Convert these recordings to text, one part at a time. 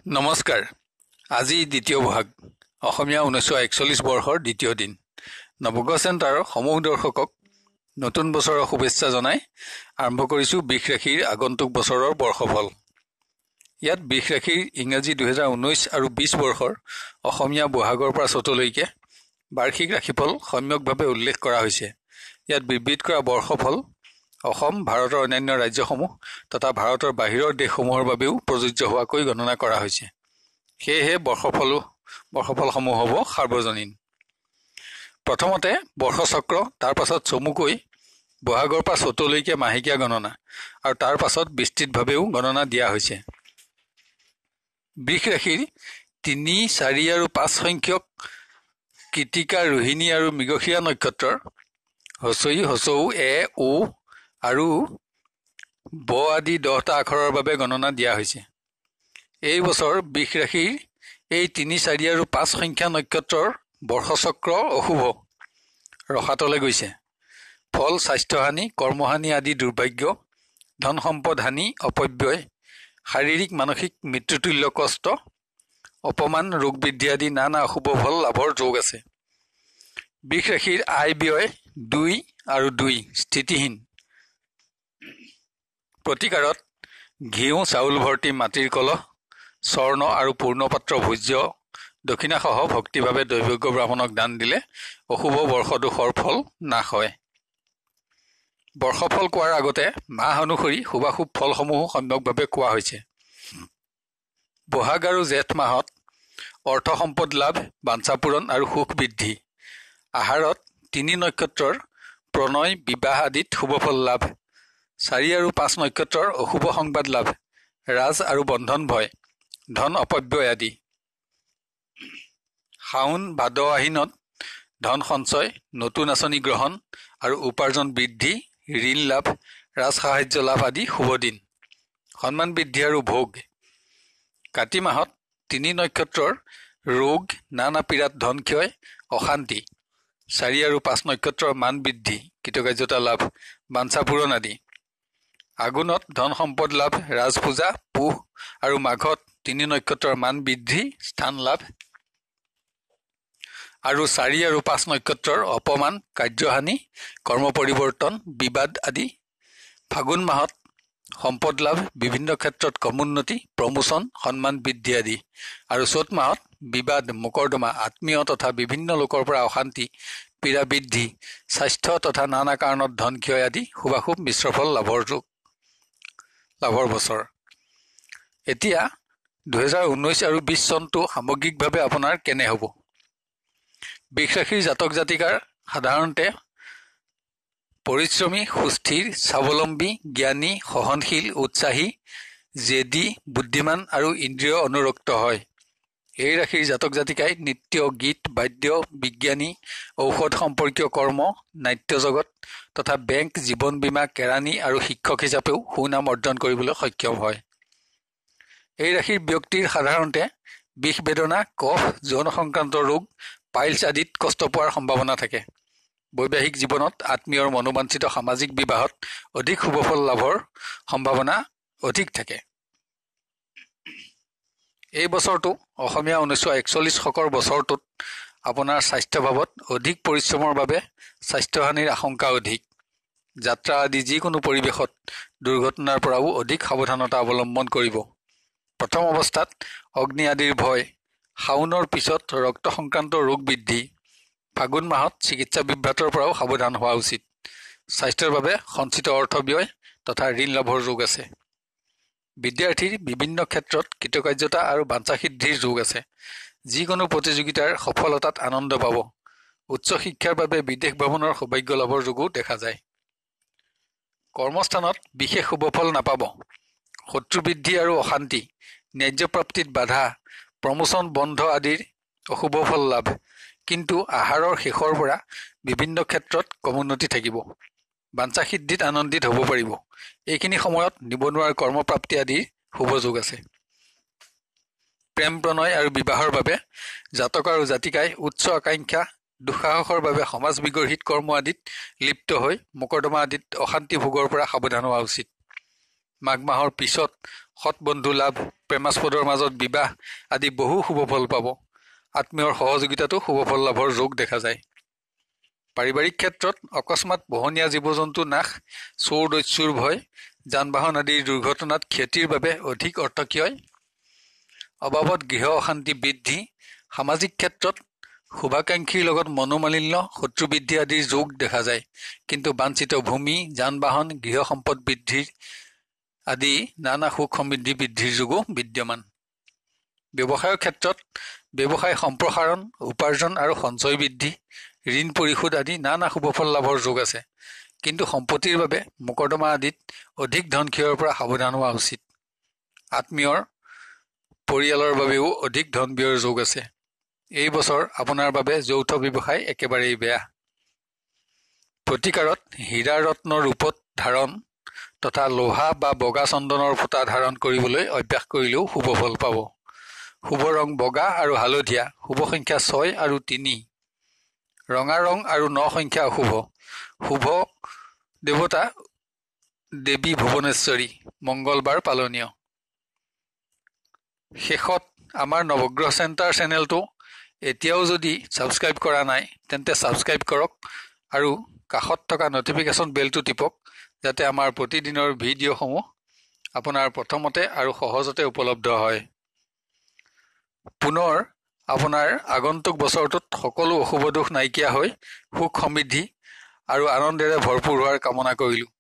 নমস্কাৰ। আজি দ্বিতীয় বহাগ অসমীয়া 1941 বৰ্ষৰ দ্বিতীয় দিন। নৱগ্ৰহ চেণ্টাৰৰ সমূহ দৰ্শকক নতুন বছৰৰ শুভেচ্ছা জনাই আৰম্ভ কৰিছোঁ বৃষ ৰাশিৰ আগন্তুক বছৰৰ বৰ্ষফল। ইয়াত বৃষ ৰাশিৰ ইংৰাজী 2019 আৰু 20 বৰ্ষৰ অসমীয়া বহাগৰ পৰা চ'তলৈকে বাৰ্ষিক ৰাশিফল সম্যকভাৱে উল্লেখ কৰা হৈছে। ইয়াত বিবৃত কৰা বৰ্ষফল অসম, ভাৰতৰ অন্যান্য ৰাজ্যসমূহ তথা ভাৰতৰ বাহিৰৰ দেশসমূহৰ বাবেও প্ৰযোজ্য হোৱাকৈ গণনা কৰা হৈছে। সেয়েহে বৰ্ষফলসমূহ হ'ব সাৰ্বজনীন। প্ৰথমতে বৰ্ষচক্ৰ, তাৰ পাছত চমুকৈ বহাগৰ পৰা চ'তলৈকে মাহেকীয়া গণনা আৰু তাৰ পাছত বিস্তৃতভাৱেও গণনা দিয়া হৈছে। বৃষ ৰাশিৰ 3, 4 আৰু 5 সংখ্যক কৃতিকা, ৰোহিণী আৰু মৃগশিৰা নক্ষত্ৰৰ হচৈ, হচৌ, এ, ও আৰু ব আদি 10টা আখৰৰ বাবে গণনা দিয়া হৈছে। এই বছৰ বৃষ ৰাশিৰ এই 3, 4 আৰু 5 সংখ্যা নক্ষত্ৰৰ বৰ্ষচক্ৰ অশুভ ৰসাতলে গৈছে। ফল স্বাস্থ্যহানি, কৰ্মহানি আদি দুৰ্ভাগ্য, ধন সম্পদ হানি, অপব্যয়, শাৰীৰিক মানসিক মৃত্যুতুল্য কষ্ট, অপমান, ৰোগ বৃদ্ধি আদি নানা অশুভ ফল লাভৰ যোগ আছে। বৃষ ৰাশিৰ আয় ব্যয় 2 আৰু 2 স্থিতিহীন। প্ৰতিকাৰত ঘিউ, চাউল ভৰ্তি মাটিৰ কলহ, স্বৰ্ণ আৰু পূৰ্ণপাত্ৰ ভোজ্য দক্ষিণাসহ ভক্তিভাৱে দৈৱজ্ঞ ব্ৰাহ্মণক দান দিলে অশুভ বৰ্ষদোষৰ ফল নাশ হয়। বৰ্ষফল কোৱাৰ আগতে মাহ অনুসৰি শুভাশুভ ফলসমূহ সম্যকভাৱে কোৱা হৈছে। বহাগ আৰু জেঠ মাহত অৰ্থ সম্পদ লাভ, বাঞ্ছা পূৰণ আৰু সুখ বৃদ্ধি। আহাৰত 3 নক্ষত্ৰৰ প্ৰণয়, বিবাহ আদিত শুভফল লাভ। 4 আৰু 5 নক্ষত্ৰৰ অশুভ সংবাদ লাভ, ৰাজ আৰু বন্ধন ভয়, ধন অপব্যয় আদি। শাওণ, ভাদ, আহিনত ধন সঞ্চয়, নতুন আঁচনি গ্ৰহণ আৰু উপাৰ্জন বৃদ্ধি, ঋণ লাভ, ৰাজ সাহায্য লাভ আদি শুভ দিন। সন্মান বৃদ্ধি আৰু ভোগ। কাতি মাহত 3 নক্ষত্ৰৰ ৰোগ, নানা পীড়াত ধন ক্ষয়, অশান্তি। 4 আৰু 5 নক্ষত্ৰৰ মান বৃদ্ধি, কৃতকাৰ্যতা লাভ, বাঞ্ছা পূৰণ আদি। আঘোণত ধন সম্পদ লাভ, ৰাজপূজা। পুহ আৰু মাঘত 3 নক্ষত্ৰৰ মান বৃদ্ধি, স্থান লাভ আৰু 4 আৰু 5 নক্ষত্ৰৰ অপমান, কাৰ্যহানি, কৰ্ম পৰিৱৰ্তন, বিবাদ আদি। ফাগুন মাহত সম্পদ লাভ, বিভিন্ন ক্ষেত্ৰত কমোন্নতি, প্ৰমোচন, সন্মান বৃদ্ধি আদি আৰু চ'ত মাহত বিবাদ, মোকৰ্দমা, আত্মীয় তথা বিভিন্ন লোকৰ পৰা অশান্তি, পীড়া বৃদ্ধি, স্বাস্থ্য তথা নানা কাৰণত ধন ক্ষয় আদি শুভাশুভ মিশ্ৰফল লাভৰ বছৰ। এতিয়া 2019 আৰু 20 চনটো সামগ্ৰিকভাৱে আপোনাৰ কেনে হ'ব? বৃষ ৰাশিৰ জাতক জাতিকাৰ সাধাৰণতে পৰিশ্ৰমী, সুস্থিৰ, স্বাৱলম্বী, জ্ঞানী, সহনশীল, উৎসাহী, জেদী, বুদ্ধিমান আৰু ইন্দ্ৰিয় অনুৰক্ত হয়। এই ৰাশিৰ জাতক জাতিকাই নৃত্য, গীত, বাদ্য, বিজ্ঞানী, ঔষধ সম্পৰ্কীয় কৰ্ম, নাট্য জগত তথা বেংক, জীৱন বীমা, কেৰাণী আৰু শিক্ষক হিচাপেও সুনাম অৰ্জন কৰিবলৈ সক্ষম হয়। এই ৰাশিৰ ব্যক্তিৰ সাধাৰণতে বিষ বেদনা, কফ, যৌন সংক্ৰান্ত ৰোগ, পাইলছ আদিত কষ্ট পোৱাৰ সম্ভাৱনা থাকে। বৈবাহিক জীৱনত আত্মীয়ৰ মনোবাঞ্ছিত সামাজিক বিবাহত অধিক শুভফল লাভৰ সম্ভাৱনা অধিক থাকে। এই বছৰটো অসমীয়া 1941 শকৰ বছৰটোত আপোনাৰ স্বাস্থ্যভাৱত অধিক পৰিশ্ৰমৰ বাবে স্বাস্থ্যহানিৰ আশংকা অধিক। যাত্ৰা আদি যিকোনো পৰিৱেশত দুৰ্ঘটনাৰ পৰাও অধিক সাৱধানতা অৱলম্বন কৰিব। প্ৰথম অৱস্থাত অগ্নি আদিৰ ভয়, শাওণৰ পিছত ৰক্ত সংক্ৰান্ত ৰোগ বৃদ্ধি, ফাগুন মাহত চিকিৎসা বিভ্ৰাটৰ পৰাও সাৱধান হোৱা উচিত। স্বাস্থ্যৰ বাবে সঞ্চিত অৰ্থ ব্যয় তথা ঋণ লাভৰ যোগ আছে। বিদ্যাৰ্থীৰ বিভিন্ন ক্ষেত্ৰত কৃতকাৰ্যতা আৰু বাঞ্ছা সিদ্ধিৰ যোগ আছে। যিকোনো প্ৰতিযোগিতাৰ সফলতাত আনন্দ পাব। উচ্চ শিক্ষাৰ বাবে বিদেশ ভ্ৰমণৰ সৌভাগ্য লাভৰ যোগো দেখা যায়। কৰ্মস্থানত বিশেষ শুভফল নাপাব। শত্ৰু বৃদ্ধি আৰু অশান্তি, ন্যায্য প্ৰাপ্তিত বাধা, প্ৰমোচন বন্ধ আদিৰ অশুভ ফল লাভ। কিন্তু আহাৰৰ শেষৰ পৰা বিভিন্ন ক্ষেত্ৰত কমোন্নতি থাকিব। বাঞ্ছা সিদ্ধিত আনন্দিত হ'ব পাৰিব। এইখিনি সময়ত নিবনুৱাৰ কৰ্মপ্ৰাপ্তি আদিৰ শুভ যোগ আছে। প্ৰেম, প্ৰণয় আৰু বিবাহৰ বাবে জাতক আৰু জাতিকাই উচ্চ আকাংক্ষা, দুঃসাহসৰ বাবে সমাজ বিগৰ্হিত কৰ্ম আদিত লিপ্ত হৈ মোকৰ্দমা আদিত অশান্তি ভোগৰ পৰা সাৱধান হোৱা উচিত। মাঘ মাহৰ পিছত সৎ বন্ধু লাভ, প্ৰেমাস্পদৰ মাজত বিবাহ আদি বহু শুভফল পাব। আত্মীয়ৰ সহযোগিতাতো শুভফল লাভৰ যোগ দেখা যায়। পাৰিবাৰিক ক্ষেত্ৰত অকস্মাৎ পোহনীয়া জীৱ জন্তু নাশ, চোৰ দস্যুৰ ভয়, যান বাহন আদিৰ দুৰ্ঘটনাত ক্ষতিৰ বাবে অধিক অৰ্থক্ষয়, অবাবত গৃহ অশান্তি বৃদ্ধি, সামাজিক ক্ষেত্ৰত শুভাকাংক্ষীৰ লগত মনোমালিন্য, শত্ৰু বৃদ্ধি আদিৰ যোগ দেখা যায়। কিন্তু বাঞ্ছিত ভূমি, যান বাহন, গৃহ সম্পদ বৃদ্ধিৰ আদি নানা সুখ সমৃদ্ধি বৃদ্ধিৰ যোগো বিদ্যমান। ব্যৱসায়ৰ ক্ষেত্ৰত ব্যৱসায় সম্প্ৰসাৰণ, উপাৰ্জন আৰু সঞ্চয় বৃদ্ধি, ঋণ পৰিশোধ আদি নানা শুভফল লাভৰ যোগ আছে। কিন্তু সম্পত্তিৰ বাবে মোকৰ্দমা আদিত অধিক ধন ক্ষয়ৰ পৰা সাৱধান হোৱা উচিত। আত্মীয়ৰ পৰিয়ালৰ বাবেও অধিক ধন ব্যয়ৰ যোগ আছে। এই বছৰ আপোনাৰ বাবে যৌথ ব্যৱসায় একেবাৰেই বেয়া। প্ৰতিকাৰত হীৰা ৰত্ন ৰূপত ধাৰণ তথা লোহা বা বগা চন্দনৰ ফুটা ধাৰণ কৰিবলৈ অভ্যাস কৰিলেও শুভফল পাব। শুভ ৰং বগা আৰু হালধীয়া, শুভ সংখ্যা 6 আৰু 3। ৰঙা ৰং আৰু 9 সংখ্যা অশুভ। শুভ দেৱতা দেৱী ভুৱনেশ্বৰী, মংগলবাৰ পালনীয়। শেষত আমাৰ নৱগ্ৰহ চেণ্টাৰ চেনেলটো এতিয়াও যদি ছাবস্ক্ৰাইব কৰা নাই তেন্তে ছাবস্ক্ৰাইব কৰক আৰু কাষত থকা নটিফিকেশ্যন বেলটো টিপক, যাতে আমাৰ প্ৰতিদিনৰ ভিডিঅ'সমূহ আপোনাৰ প্ৰথমতে আৰু সহজতে উপলব্ধ হয়। পুনৰ আপোনাৰ আগন্তুক বছৰটোত সকলো অশুভ দোষ নাইকিয়া হৈ সুখ সমৃদ্ধি আৰু আনন্দেৰে ভৰপূৰ হোৱাৰ কামনা কৰিলোঁ।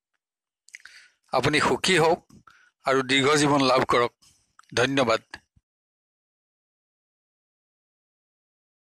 আপুনি সুখী হওক আৰু দীৰ্ঘ জীৱন লাভ কৰক। ধন্যবাদ।